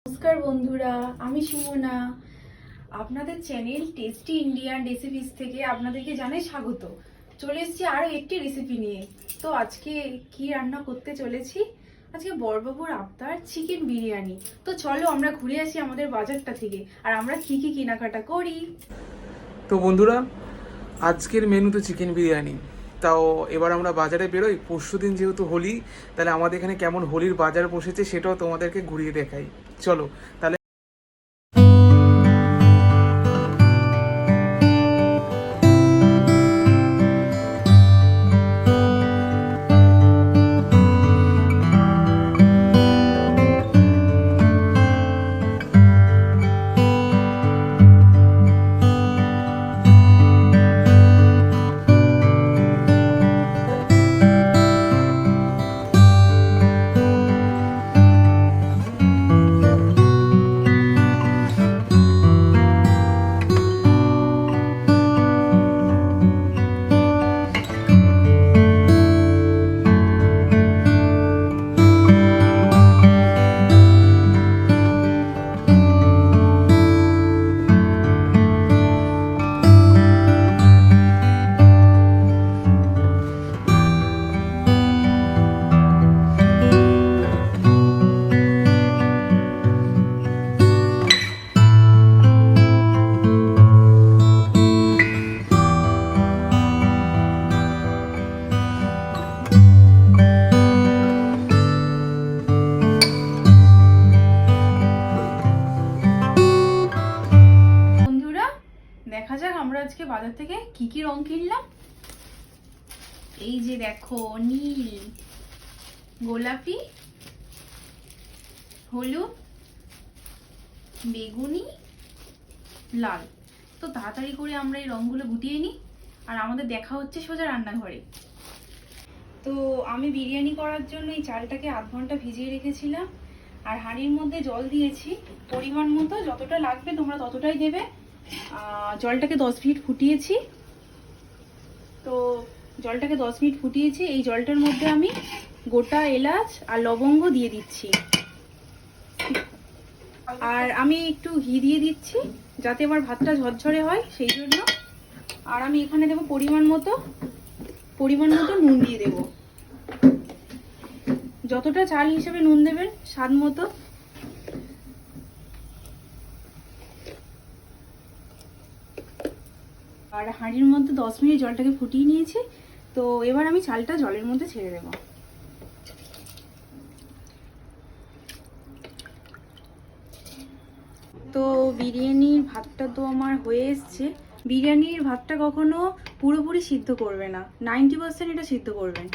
নমস্কার বন্ধুরা, আমি সুমনা। আপনাদের চ্যানেল টেস্টি ইন্ডিয়ান রেসিপিস থেকে আপনাদেরকে জানাই স্বাগত। চলে এসেছি আরও একটি রেসিপি নিয়ে। তো আজকে কি রান্না করতে চলেছি? আজকে বড়বাবুর আবদার চিকেন বিরিয়ানি। তো চলো আমরা ঘুরে আসি আমাদের বাজারটা থেকে, আর আমরা কি কি কেনাকাটা করি। তো বন্ধুরা, আজকের মেনু তো চিকেন বিরিয়ানি। তাও এবার আমরা বাজারে বেরোই। পরশুদিন যেহেতু হোলি, তাহলে আমাদের এখানে কেমন হোলির বাজার বসেছে সেটাও তোমাদেরকে ঘুরিয়ে দেখাই। চলো তাহলে। বন্ধুরা, দেখা যাক আমরা আজকে বাজার থেকে কি কি রং কিনলাম। এই যে দেখো, নীল, গোলাপি, হলুদ, বেগুনি, লাল। তো তাড়াতাড়ি করে আমরা এই রংগুলো গুটিয়ে নিই, আর আমাদের দেখা হচ্ছে সোজা রান্নাঘরে। তো আমি বিরিয়ানি করার জন্য এই চালটাকে আধ ঘন্টা ভিজিয়ে রেখেছিলাম, আর হাঁড়ির মধ্যে জল দিয়েছি পরিমাণ মতো। যতটা লাগবে তোমরা ততটাই দেবে। জলটাকে 10 মিনিট ফুটিয়েছি। তো জলটাকে 10 মিনিট ফুটিয়েছি। এই জলটার মধ্যে আমি গোটা এলাচ আর লবঙ্গ দিয়ে দিচ্ছি, আর আমি একটু ঘি দিয়ে দিচ্ছি যাতে আমার ভাতটা ঝরঝরে হয়, সেই জন্য। আর আমি এখানে দেবো পরিমাণ মতো নুন দিয়ে দেবো। যতটা চাল হিসেবে নুন দেবেন, স্বাদ মতো। আর হাঁড়ির মধ্যে 10 মিনিট জলটাকে ফুটিয়ে নিয়েছি। তো এবার আমি চালটা জলের মধ্যে ছেড়ে দেবো। তো বিরিয়ানির ভাতটা তো আমার হয়ে এসছে। বিরিয়ানির ভাতটা কখনো পুরোপুরি সিদ্ধ করবে না, 90% এটা সিদ্ধ করবেন।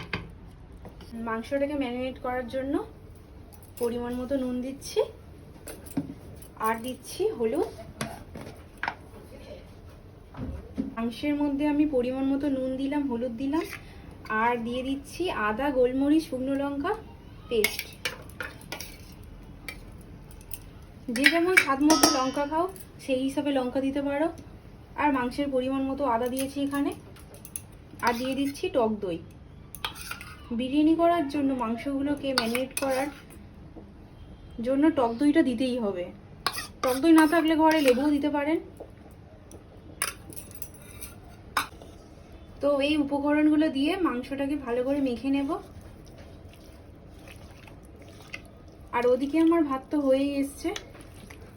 মাংসটাকে ম্যারিনেট করার জন্য পরিমাণ মতো নুন দিচ্ছি, আর দিচ্ছি হলুদ। মাংসের মধ্যে আমি পরিমাণ মতো নুন দিলাম, হলুদ দিলাম, আর দিয়ে দিচ্ছি আদা, গোলমরিচ, শুকনো লঙ্কা পেস্ট। যে যেমন স্বাদ মতো লঙ্কা খাও সেই হিসাবে লঙ্কা দিতে পারো। আর মাংসের পরিমাণ মতো আদা দিয়েছি এখানে, আর দিয়ে দিচ্ছি টক দই। বিরিয়ানি করার জন্য মাংসগুলোকে ম্যারিনেট করার জন্য টক দইটা দিতেই হবে। টক দই না থাকলে ঘরে লেবুও দিতে পারেন। তো এই উপকরণগুলো দিয়ে মাংসটাকে ভালো করে মেখে নেব। আর ওদিকে আমার ভাত তো হয়েই এসছে।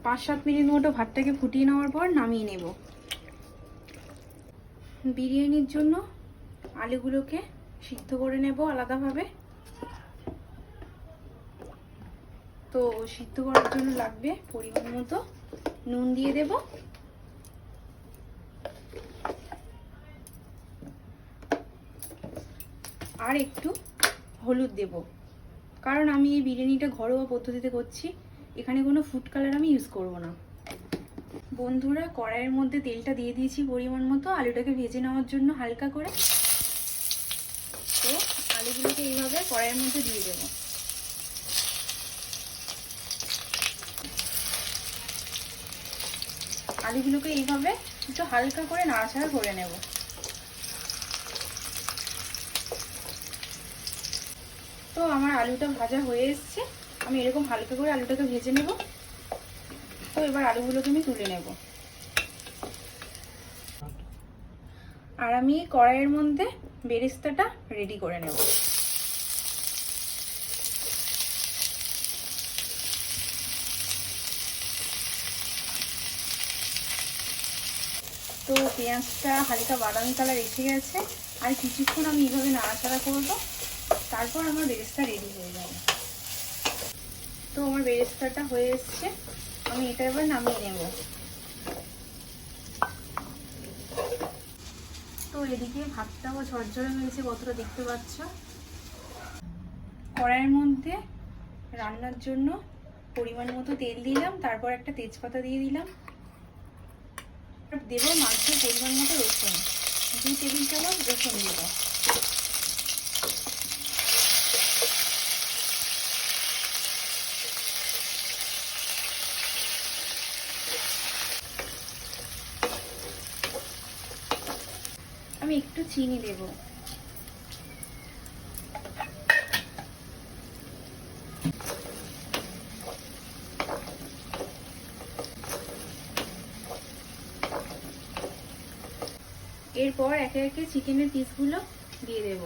5-7 মিনিট মতো ভাতটাকে ফুটিয়ে নেওয়ার পর নামিয়ে নেব। বিরিয়ানির জন্য আলুগুলোকে সিদ্ধ করে নেব আলাদাভাবে। তো সিদ্ধ করার জন্য লাগবে পরিমাণ মতো নুন দিয়ে দেব, আর একটু হলুদ দেব, কারণ আমি এই বিরিয়ানিটা ঘরোয়া পদ্ধতিতে করছি। এখানে কোনো ফুড কালার আমি ইউজ করব না। বন্ধুরা, কড়াইয়ের মধ্যে তেলটা দিয়ে দিয়েছি পরিমাণ মতো আলুটাকে ভেজে নেওয়ার জন্য হালকা করে। তো আলুগুলোকে এইভাবে কড়াইয়ের মধ্যে দিয়ে দেব। আলুগুলোকে এইভাবে একটু হালকা করে নাড়াচাড়া করে নেব। তো আমার আলুটা ভাজা হয়ে এসছে। আমি এরকম হালকা করে আলুটাকে ভেজে নেব। তো এবার আলুগুলোকে আমি তুলে নেব। আর আমি কড়াইয়ের মধ্যে বেরেস্তাটা রেডি করে নেব। তো পেঁয়াজটা হালকা বাদামি কালার এসে গেছে, আর কিছুক্ষণ আমি এইভাবে নাড়াচাড়া করব, তারপর আমার বেরেস্তা রেডি হয়ে যাবে। তো আমার বেরেস্তাটা হয়ে এসছে, আমি এটা এবার নামিয়ে নেব। তো এদিকে ভাতটাও ঝরঝরে হয়েছে, কতটা দেখতে পাচ্ছ। কড়াইয়ের মধ্যে রান্নার জন্য পরিমাণ মতো তেল দিলাম, তারপর একটা তেজপাতা দিয়ে দিলাম, দেবো মাংসের পরিমাণ মতো রসুন, 2 টেবিল চামচ রসুন দেব। আমি একটু চিনি দেব। এরপর একে একে চিকেনের পিসগুলো দিয়ে দেব।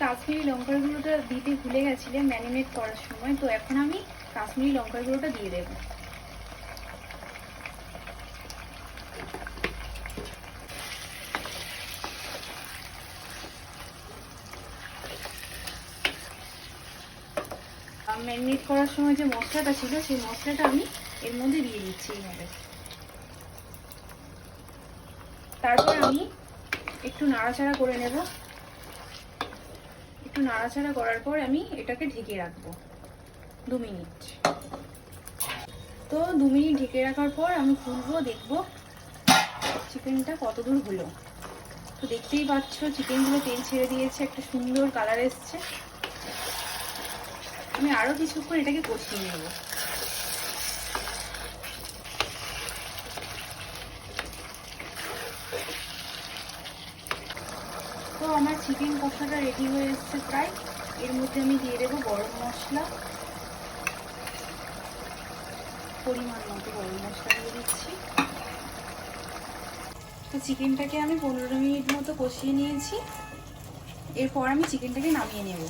কাশ্মীরি লঙ্কার গুঁড়োটা দিতে ভুলে গেছিলাম ম্যারিনেট করার সময়, তো এখন আমি কাশ্মীরি লঙ্কার গুঁড়োটা দিয়ে দেব। ম্যারিনেট করার সময় যে মশলাটা ছিল সেই মশলাটা আমি এর মধ্যে দিয়ে দিচ্ছি এইভাবে। তারপর আমি একটু নাড়াচাড়া করে নেব। একটু নাড়াচাড়া করার পর আমি এটাকে ঢেকে রাখবো 2 মিনিট। তো 2 মিনিট ঢেকে রাখার পর আমি খুলবো, দেখবো চিকেনটা কতদূর হলো। তো দেখতেই পাচ্ছ চিকেনগুলো তেল ছেড়ে দিয়েছে, একটা সুন্দর কালার এসছে। আমি আরো কিছুক্ষণ এটাকে কষিয়ে নেব। তো আমার চিকেন কষাটা রেডি হয়ে এসছে প্রায়। এর মধ্যে আমি দিয়ে দেবো গরম মশলা, পরিমাণ মতো গরম মশলা দিয়ে দিচ্ছি। তো চিকেনটাকে আমি 15 মিনিট মতো কষিয়ে নিয়েছি। এরপর আমি চিকেনটাকে নামিয়ে নেব।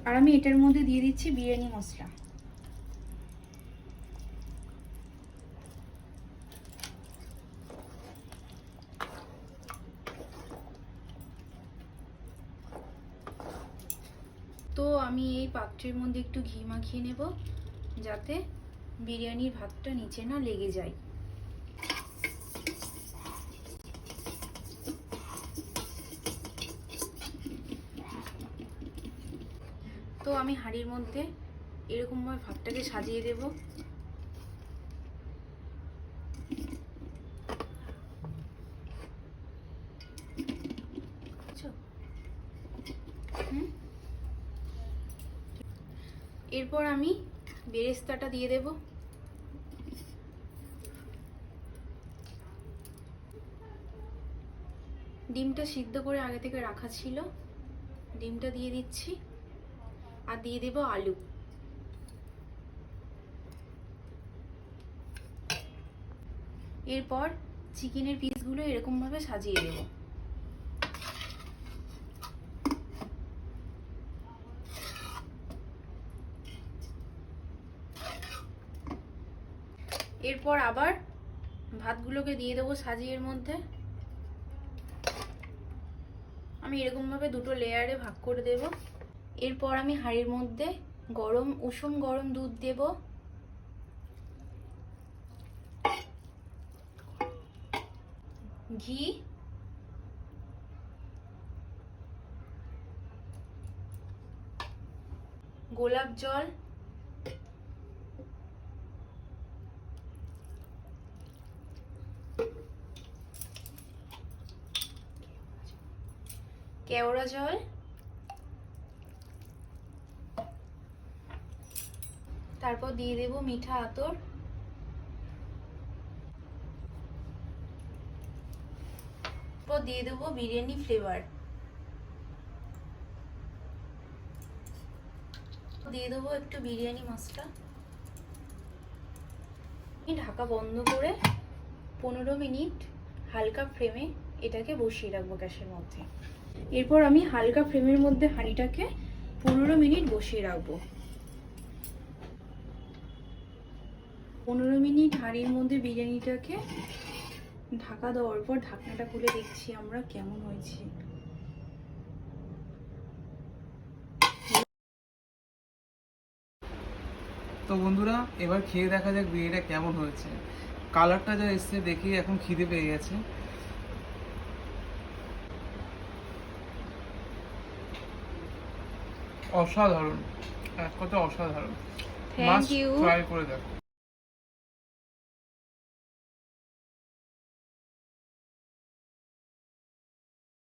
আর আমি এটার মধ্যে দিয়ে দিচ্ছি বিরিয়ানি মশলা। তো আমি এই পাত্রের মধ্যে একটু ঘি মাখিয়ে নেব, যাতে বিরিয়ানির ভাতটা নিচে না লেগে যায়। তো আমি হাঁড়ির মধ্যে এরকমভাবে ভাতটাকে সাজিয়ে দেব। এরপর আমি বেরেস্তাটা দিয়ে দেব। ডিমটা সিদ্ধ করে আগে থেকে রাখা ছিল, ডিমটা দিয়ে দিচ্ছি। আর দিয়ে দেব আলু। এরপর চিকেনের পিসগুলো এরকম ভাবে সাজিয়ে দেব। এরপর আবার ভাতগুলোকে দিয়ে দেবো সাজিয়ের মধ্যে। আমি এরকম ভাবে 2টো লেয়ারে ভাগ করে দেব। এরপর আমি হাঁড়ির মধ্যে উষুম গরম দুধ দেব। ঘি, গোলাপ জল, কেওড়া জল, তারপর দিয়ে দেব মিঠা আতর, দিয়ে দেবো বিরিয়ানি ফ্লেভার, দিয়ে দেবো একটু বিরিয়ানি মশলা। ঢাকা বন্ধ করে 15 মিনিট হালকা ফ্লেমে এটাকে বসিয়ে রাখবো গ্যাসের মধ্যে। এরপর আমি হালকা ফ্লেমের মধ্যে হাঁড়িটাকে 15 মিনিট বসিয়ে রাখবো। 15 মিনিট হাঁড়ির মধ্যে বিরিয়ানিটাকে ঢাকা দেওয়ার পর ঢাকনাটা খুলে দেখছি আমরা কেমন হয়েছে। তো বন্ধুরা এবার খেয়ে দেখা যাক বিরিয়ানিটা কেমন হয়েছে। কালারটা যা এসছে দেখি এখন খিদে পেয়ে গেছে। অসাধারণ, এক কথা অসাধারণ। Thank must you. ট্রাই করে দেখো।